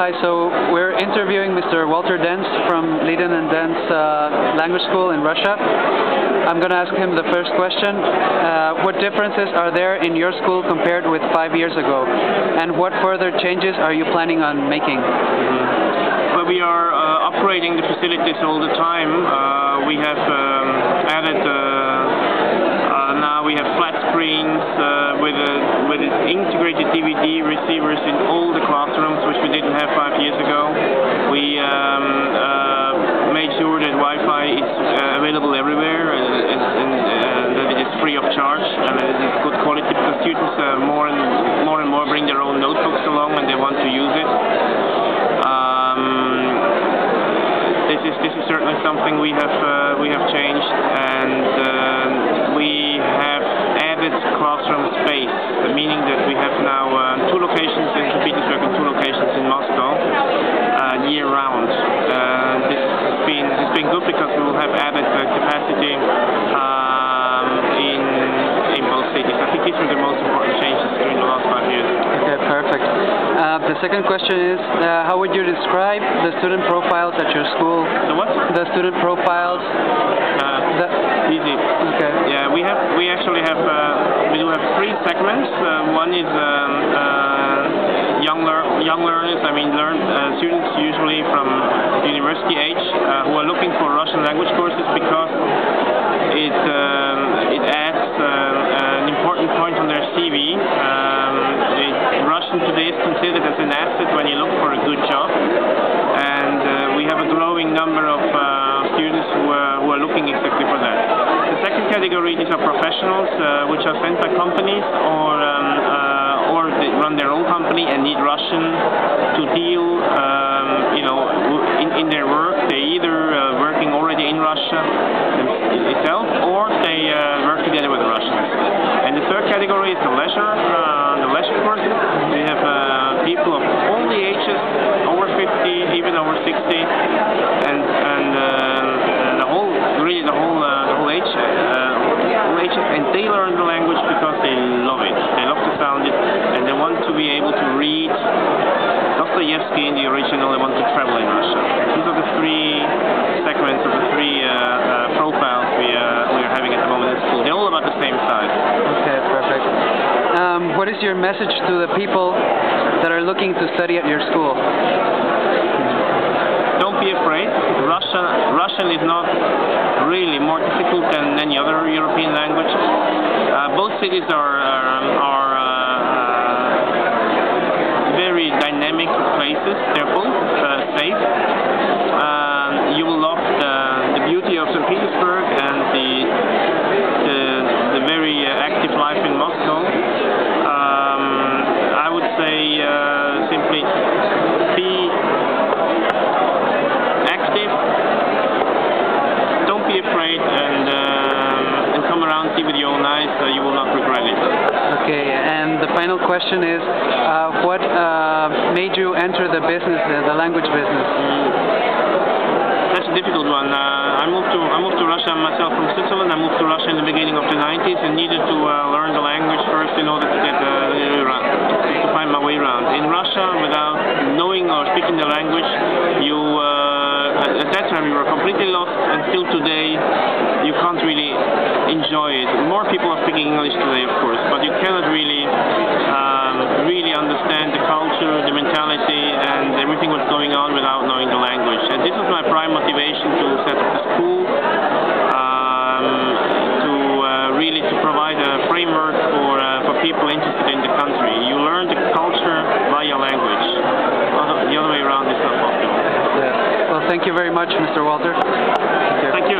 Hi, so we're interviewing Mr. Walter Denz from Liden and Denz language school in Russia. I'm going to ask him the first question. What differences are there in your school compared with 5 years ago? And what further changes are you planning on making? Well, we are upgrading the facilities all the time. We have added now we have flat screens with integrated DVD receivers in all the classrooms, which we didn't have 5 years ago. We made sure that Wi-Fi is available everywhere and that it is free of charge and that it is good quality, because students more and more bring their own notebooks along and they want to use it. This is certainly something we have changed, and we have added classroom space, meaning that we have now 2 locations in St. Petersburg and 2 locations in Moscow year round. This has been good because we will have added capacity in both cities. I think these were the most important changes during the last 5 years. Okay, perfect. The second question is, how would you describe the student profiles at your school? The what? The student profiles. Easy. Okay. Yeah, we actually have we do have 3 segments. One is young learners. I mean, students usually from university age who are looking for Russian language courses because it adds an important point on their CV. Russian today is considered as an asset when you look for a good job, and we have a growing number of students who are looking exactly for that. The second category, these are professionals which are sent by companies or they run their own company and need Russian to deal in their work. They either working already in Russia itself, or they work together with the Russians. And the third category is the leisure courses. We have people of all the ages, over 50, even over 60, and the whole ages, and they learn the language because they love it. They love to sound it, and they want to be able to read Dostoevsky in the original. They want to travel in Russia. These are the 3 segments of the 3 profiles we are having at the moment in school. They're all about the same size. Okay, perfect. What is your message to the people that are looking to study at your school? Don't be afraid. Russian is not really more difficult than any other European language. Both cities are very dynamic places. They're both safe. You will love the beauty of St. Petersburg and the very active life in Moscow. I would say simply be active. Don't be afraid, and come around, see with your own eyes. You will not regret it. Okay, and the final question is, what made you enter the business, the language business? That's a difficult one. I moved to Russia myself from Switzerland. I moved to Russia in the beginning of the 90s and needed to learn the language first in order to get to find my way around. In Russia, without knowing or speaking the language, at that time you were completely lost, and still today you can't really enjoy it. More people are speaking English today, of course, but you cannot really understand the culture, the mentality, and everything what's going on without knowing the language. And this was my prime motivation to set up the school, to provide a framework for people interested in the country. You learn the culture via language. The other way around is not possible. Yeah. Well, thank you very much, Mr. Walter. Thank you.